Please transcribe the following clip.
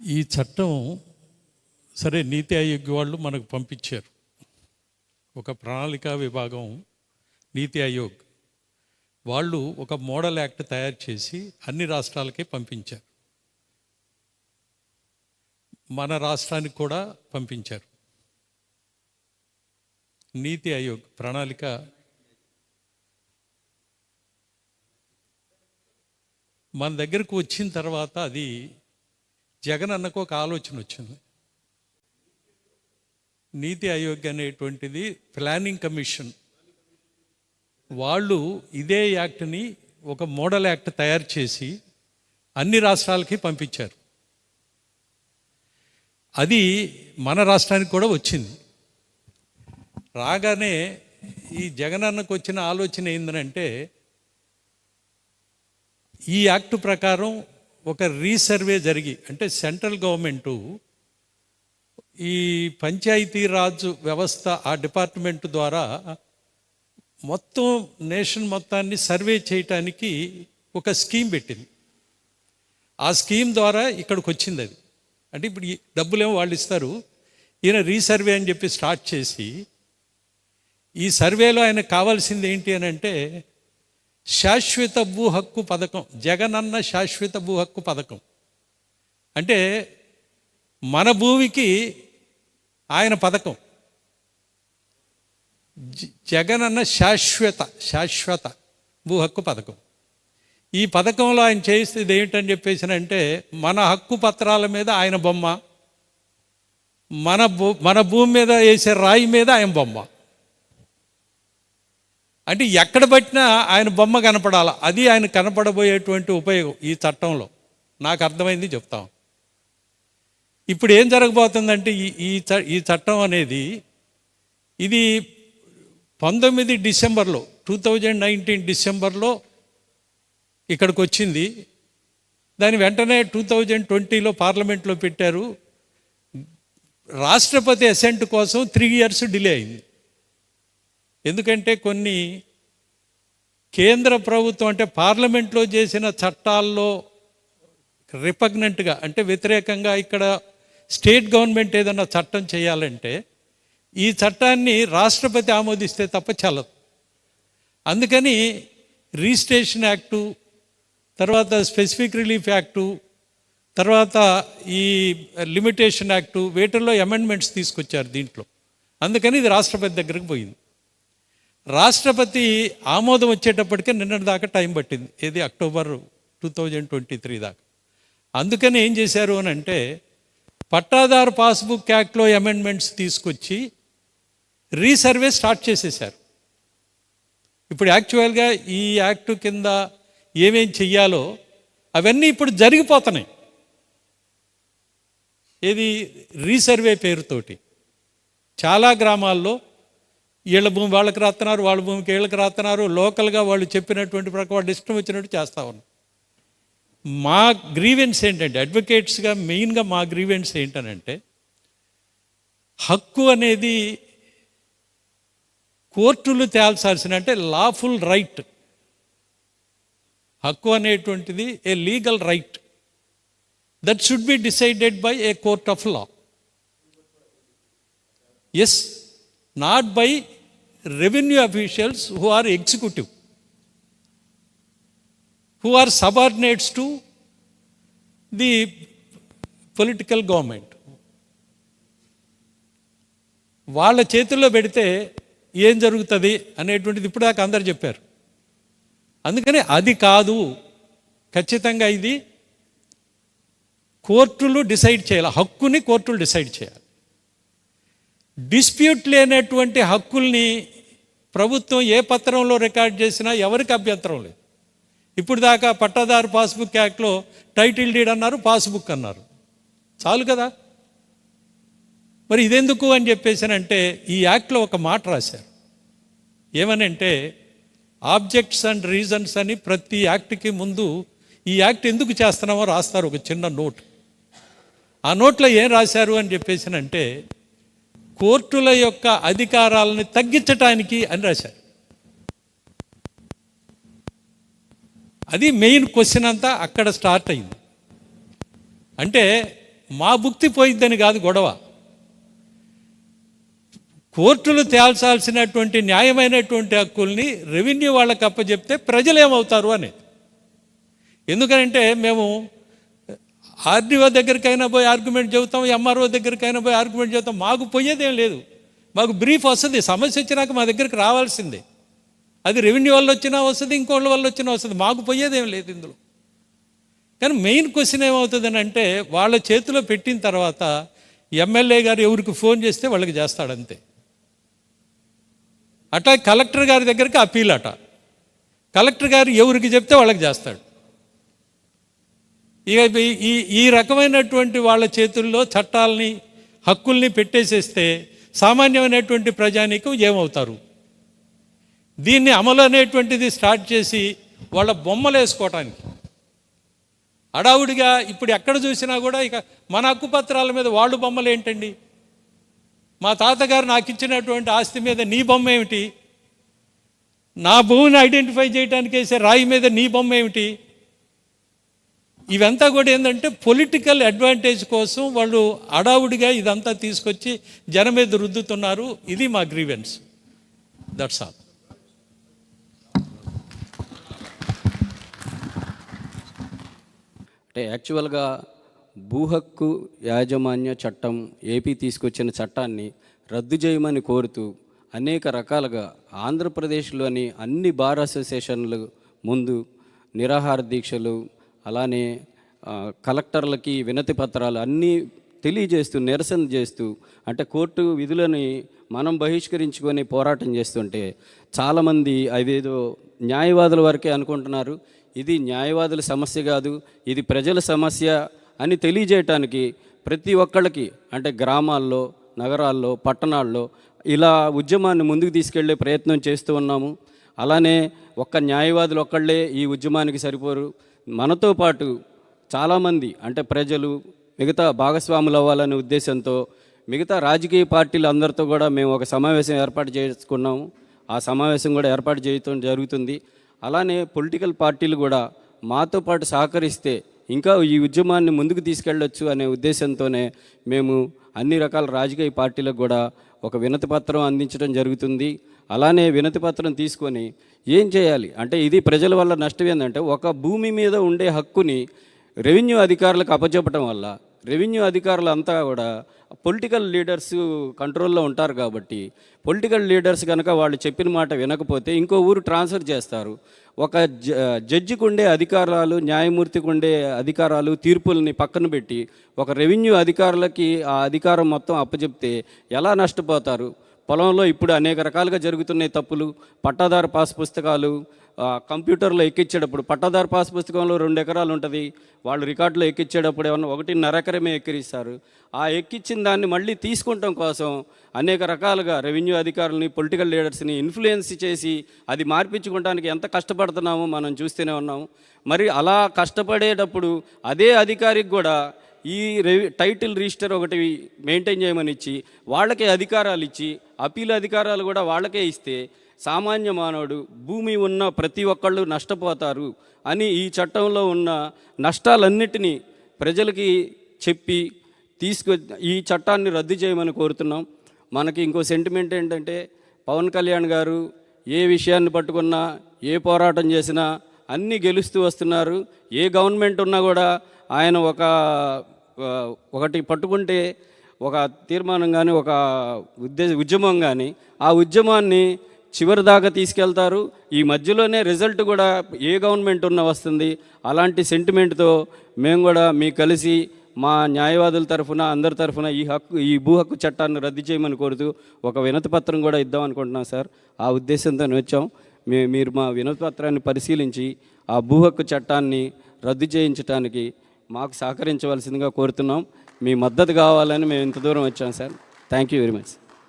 ఈ చట్టం సరే నీతి ఆయోగ్ వాళ్ళు మనకు పంపించారు. ఒక ప్రణాళికా విభాగం నీతి ఆయోగ్ వాళ్ళు ఒక మోడల్ యాక్ట్ తయారు చేసి అన్ని రాష్ట్రాలకే పంపించారు. మన రాష్ట్రానికి కూడా పంపించారు. నీతి ఆయోగ్ ప్రణాళిక మన దగ్గరకు వచ్చిన తర్వాత అది జగన్ అన్నకు ఒక ఆలోచన వచ్చింది. నీతి ఆయోగ్ అనేటువంటిది ప్లానింగ్ కమిషన్ వాళ్ళు ఇదే యాక్ట్ని ఒక మోడల్ యాక్ట్ తయారు చేసి అన్ని రాష్ట్రాలకి పంపించారు. అది మన రాష్ట్రానికి కూడా వచ్చింది. రాగానే ఈ జగన్ అన్నకు వచ్చిన ఆలోచన ఏంటంటే ఈ యాక్ట్ ప్రకారం ఒక రీసర్వే జరిగి, అంటే సెంట్రల్ గవర్నమెంటు ఈ పంచాయతీరాజ్ వ్యవస్థ ఆ డిపార్ట్మెంట్ ద్వారా మొత్తం నేషన్ మొత్తాన్ని సర్వే చేయటానికి ఒక స్కీమ్ పెట్టింది. ఆ స్కీమ్ ద్వారా ఇక్కడికి వచ్చింది అది. అంటే ఇప్పుడు ఈ డబ్బులేమో వాళ్ళు ఇస్తారు, ఈయన రీసర్వే అని చెప్పి స్టార్ట్ చేసి ఈ సర్వేలో ఆయనకు కావాల్సింది ఏంటి అని అంటే శాశ్వత భూ హక్కు పథకం, జగనన్న శాశ్వత భూ హక్కు పథకం. అంటే మన భూమికి ఆయన పథకం, జగనన్న శాశ్వత భూ హక్కు పథకం. ఈ పథకంలో ఆయన చేసేది ఏంటని చెప్పేసినంటే మన హక్కు పత్రాల మీద ఆయన బొమ్మ, మన భూమి మీద వేసే రాయి మీద ఆయన బొమ్మ. అంటే ఎక్కడ పట్టినా ఆయన బొమ్మ కనపడాల. అది ఆయన కనపడబోయేటువంటి ఉపయోగం ఈ చట్టంలో. నాకు అర్థమైంది చెప్తాం. ఇప్పుడు ఏం జరగబోతుందంటే ఈ చట్టం అనేది ఇది 19 డిసెంబర్లో 2019 డిసెంబర్లో ఇక్కడికి వచ్చింది. దాని వెంటనే 2020లో పార్లమెంట్లో పెట్టారు. రాష్ట్రపతి అసెంట్ కోసం 3 years డిలే అయింది. ఎందుకంటే కొన్ని కేంద్ర ప్రభుత్వం అంటే పార్లమెంట్లో చేసిన చట్టాల్లో రిపగ్నెంట్గా, అంటే వ్యతిరేకంగా ఇక్కడ స్టేట్ గవర్నమెంట్ ఏదన్నా చట్టం చేయాలంటే ఈ చట్టాన్ని రాష్ట్రపతి ఆమోదిస్తే తప్ప చెల్లదు. అందుకని రిజిస్ట్రేషన్ యాక్టు, తర్వాత స్పెసిఫిక్ రిలీఫ్ యాక్టు, తర్వాత ఈ లిమిటేషన్ యాక్టు, వీటిల్లో అమెండ్మెంట్స్ తీసుకొచ్చారు దీంట్లో. అందుకని ఇది రాష్ట్రపతి దగ్గరకు పోయింది. రాష్ట్రపతి ఆమోదం వచ్చేటప్పటికే నిన్నటి దాకా టైం పట్టింది. ఏది అక్టోబర్ 2023 దాకా. అందుకని ఏం చేశారు అని అంటే పట్టాదారు పాస్బుక్ యాక్ట్లో అమెండ్మెంట్స్ తీసుకొచ్చి రీసర్వే స్టార్ట్ చేసేశారు. ఇప్పుడు యాక్చువల్గా ఈ యాక్టు కింద ఏమేం చెయ్యాలో అవన్నీ ఇప్పుడు జరిగిపోతున్నాయి. ఏది రీసర్వే పేరుతోటి చాలా గ్రామాల్లో వీళ్ళ భూమి వాళ్ళకి రాస్తున్నారు, వాళ్ళ భూమికి వీళ్ళకి రాస్తున్నారు. లోకల్గా వాళ్ళు చెప్పినటువంటి ప్రకారం వాళ్ళు ఇష్టం వచ్చినట్టు చేస్తూ ఉన్నారు. మా గ్రీవెన్స్ ఏంటంటే అడ్వకేట్స్గా మెయిన్గా మా గ్రీవెన్స్ ఏంటనంటే హక్కు అనేది కోర్టులు తేల్చాల్సిన, అంటే లాఫుల్ రైట్. హక్కు అనేటువంటిది a legal right that should be decided by a court of law. Yes, not by revenue officials who are executive, who are subordinates to the political government. వాళ్ళ చేతుల్లో పెడితే ఏం జరుగుతుంది అనేటువంటిది ఇప్పుడు దాకా అందరు చెప్పారు. అందుకని అది కాదు, ఖచ్చితంగా ఇది కోర్టులు డిసైడ్ చేయాలి. హక్కుని కోర్టులు డిసైడ్ చేయాలి. డిస్ప్యూట్ లేనటువంటి హక్కుల్ని ప్రభుత్వం ఏ పత్రంలో రికార్డ్ చేసినా ఎవరికి అభ్యంతరం లేదు. ఇప్పుడు దాకా పట్టాదారు పాస్బుక్ యాక్ట్లో టైటిల్ డీడ్ అన్నారు, పాస్బుక్ అన్నారు, చాలు కదా. మరి ఇదెందుకు అని చెప్పేసానంటే ఈ యాక్ట్లో ఒక మాట రాశారు. ఏమనంటే ఆబ్జెక్ట్స్ అండ్ రీజన్స్ అని ప్రతి యాక్ట్కి ముందు ఈ యాక్ట్ ఎందుకు చేస్తున్నామో రాస్తారు ఒక చిన్న నోట్. ఆ నోట్లో ఏం రాశారు అని చెప్పేసానంటే కోర్టుల యొక్క అధికారాలను తగ్గించటానికి అని రాశారు. అది మెయిన్ క్వశ్చన్ అంతా అక్కడ స్టార్ట్ అయింది. అంటే మా భుక్తి పోయిద్దని కాదు గొడవ. కోర్టులు తేల్చాల్సినటువంటి న్యాయమైనటువంటి హక్కుల్ని రెవెన్యూ వాళ్ళకి అప్పచెప్తే ప్రజలు ఏమవుతారు అనేది. ఎందుకంటే మేము ఆర్డీఓ దగ్గరికైనా పోయి ఆర్గ్యుమెంట్ చెబుతాం, ఎంఆర్ఓ దగ్గరికైనా పోయి ఆర్గ్యుమెంట్ చెబుతాం, మాకు పోయేదేం లేదు. మాకు బ్రీఫ్ వస్తుంది, సమస్య వచ్చినాక మా దగ్గరికి రావాల్సిందే. అది రెవెన్యూ వల్ల వచ్చినా వస్తుంది, ఇంకోళ్ళ వల్ల వచ్చినా వస్తుంది, మాకు పోయేదేం లేదు ఇందులో. కానీ మెయిన్ క్వశ్చన్ ఏమవుతుందని అంటే, వాళ్ళ చేతిలో పెట్టిన తర్వాత ఎమ్మెల్యే గారు ఎవరికి ఫోన్ చేస్తే వాళ్ళకి చేస్తాడంతే. అట్లా కలెక్టర్ గారి దగ్గరికి అప్పీల్ అట, కలెక్టర్ గారు ఎవరికి చెప్తే వాళ్ళకి చేస్తాడు. ఇక ఈ రకమైనటువంటి వాళ్ళ చేతుల్లో చట్టాలని హక్కుల్ని పెట్టేసేస్తే సామాన్యమైనటువంటి ప్రజానీకం ఏమవుతారు? దీన్ని అమలు అనేటువంటిది స్టార్ట్ చేసి వాళ్ళ బొమ్మలు వేసుకోవటానికి అడావుడిగా ఇప్పుడు ఎక్కడ చూసినా కూడా ఇక మన హక్కుపత్రాల మీద వాళ్ళు బొమ్మలు ఏంటండి? మా తాతగారు నాకు ఇచ్చినటువంటి ఆస్తి మీద నీ బొమ్మ ఏమిటి? నా భూమిని ఐడెంటిఫై చేయడానికి వేసే రాయి మీద నీ బొమ్మ ఏమిటి? ఇవంతా కూడా ఏంటంటే పొలిటికల్ అడ్వాంటేజ్ కోసం వాళ్ళు అడావుడిగా ఇదంతా తీసుకొచ్చి జనం మీద రుద్దుతున్నారు. ఇది మా గ్రీవెన్స్. That's all. అంటే యాక్చువల్గా భూ హక్కు యాజమాన్య చట్టం ఏపీ తీసుకొచ్చిన చట్టాన్ని రద్దు చేయమని కోరుతూ అనేక రకాలుగా ఆంధ్రప్రదేశ్లోని అన్ని బార్ అసోసియేషన్లు ముందు నిరాహార దీక్షలు, అలానే కలెక్టర్లకి వినతి పత్రాలు అన్నీ తెలియజేస్తూ నిరసన చేస్తూ, అంటే కోర్టు విధులని మనం బహిష్కరించుకొని పోరాటం చేస్తుంటే చాలామంది అదేదో న్యాయవాదుల వరకే అనుకుంటున్నారు. ఇది న్యాయవాదుల సమస్య కాదు, ఇది ప్రజల సమస్య అని తెలియజేయటానికి ప్రతి ఒక్కళ్ళకి, అంటే గ్రామాల్లో, నగరాల్లో, పట్టణాల్లో ఇలా ఉద్యమాన్ని ముందుకు తీసుకెళ్లే ప్రయత్నం చేస్తూ ఉన్నాము. అలానే ఒక్క న్యాయవాదులు ఒక్కళ్ళే ఈ ఉద్యమానికి సరిపోరు. మనతో పాటు చాలామంది, అంటే ప్రజలు, మిగతా భాగస్వాములు అవ్వాలనే ఉద్దేశంతో మిగతా రాజకీయ పార్టీలు అందరితో కూడా మేము ఒక సమావేశం ఏర్పాటు చేసుకున్నాము. ఆ సమావేశం కూడా ఏర్పాటు చేయటం జరుగుతుంది. అలానే పొలిటికల్ పార్టీలు కూడా మాతో పాటు సహకరిస్తే ఇంకా ఈ ఉద్యమాన్ని ముందుకు తీసుకెళ్ళొచ్చు అనే ఉద్దేశంతోనే మేము అన్ని రకాల రాజకీయ పార్టీలకు కూడా ఒక వినతి పత్రం అందించడం జరుగుతుంది. అలానే వినతి పత్రం తీసుకొని ఏం చేయాలి అంటే, ఇది ప్రజల వల్ల నష్టం ఏంటంటే, ఒక భూమి మీద ఉండే హక్కుని రెవెన్యూ అధికారులకు అప్పచెప్పటం వల్ల రెవెన్యూ అధికారులు అంతా కూడా పొలిటికల్ లీడర్స్ కంట్రోల్లో ఉంటారు. కాబట్టి పొలిటికల్ లీడర్స్ కనుక వాళ్ళు చెప్పిన మాట వినకపోతే ఇంకో ఊరు ట్రాన్స్ఫర్ చేస్తారు. ఒక జడ్జికి ఉండే అధికారాలు, న్యాయమూర్తికి ఉండే అధికారాలు, తీర్పుల్ని పక్కన పెట్టి ఒక రెవెన్యూ అధికారులకి ఆ అధికారం మొత్తం అప్పచెప్తే ఎలా నష్టపోతారు? పొలంలో ఇప్పుడు అనేక రకాలుగా జరుగుతున్నాయి తప్పులు. పట్టాదారు పాస్ పుస్తకాలు కంప్యూటర్లో ఎక్కించేటప్పుడు, పట్టాదారు పాస్ పుస్తకంలో 2 ఎకరాలు ఉంటుంది, వాళ్ళు రికార్డులో ఎక్కించేటప్పుడు ఏమన్నా 1.5 ఎకరమే ఎక్కిరిస్తారు. ఆ ఎక్కించిన దాన్ని మళ్ళీ తీసుకుంటాం కోసం అనేక రకాలుగా రెవెన్యూ అధికారులని, పొలిటికల్ లీడర్స్ని ఇన్ఫ్లుయెన్స్ చేసి అది మార్పించుకోవడానికి ఎంత కష్టపడుతున్నామో మనం చూస్తూనే ఉన్నాము. మరి అలా కష్టపడేటప్పుడు అదే అధికారికి కూడా ఈ టైటిల్ రిజిస్టర్ ఒకటి మెయింటైన్ చేయమని ఇచ్చి వాళ్ళకే అధికారాలు ఇచ్చి, అప్పీల్ అధికారాలు కూడా వాళ్ళకే ఇస్తే సామాన్య మానవుడు, భూమి ఉన్న ప్రతి ఒక్కళ్ళు నష్టపోతారు అని ఈ చట్టంలో ఉన్న నష్టాలన్నిటినీ ప్రజలకి చెప్పి ఈ చట్టాన్ని రద్దు చేయమని కోరుతున్నాం. మనకి ఇంకో సెంటిమెంట్ ఏంటంటే, పవన్ కళ్యాణ్ గారు ఏ విషయాన్ని పట్టుకున్నా, ఏ పోరాటం చేసినా అన్నీ గెలుస్తూ వస్తున్నారు. ఏ గవర్నమెంట్ ఉన్నా కూడా ఆయన ఒకటి పట్టుకుంటే ఒక తీర్మానం కానీ, ఒక ఉద్యమం కానీ, ఆ ఉద్యమాన్ని చివరి దాకా తీసుకెళ్తారు. ఈ మధ్యలోనే రిజల్ట్ కూడా ఏ గవర్నమెంట్ ఉన్నా వస్తుంది. అలాంటి సెంటిమెంట్తో మేము కూడా మీకు కలిసి మా న్యాయవాదుల తరఫున, అందరి తరఫున ఈ భూ హక్కు చట్టాన్ని రద్దు చేయమని కోరుతూ ఒక వినతి పత్రం కూడా ఇద్దాం అనుకుంటున్నాం సార్. ఆ ఉద్దేశంతో వచ్చాం. మీరు మా వినతి పత్రాన్ని పరిశీలించి ఆ భూ హక్కు చట్టాన్ని రద్దు చేయించడానికి మాకు సహకరించవలసిందిగా కోరుతున్నాం. మీ మద్దతు కావాలని మేము ఇంత దూరం వచ్చాం sir. Thank you very much.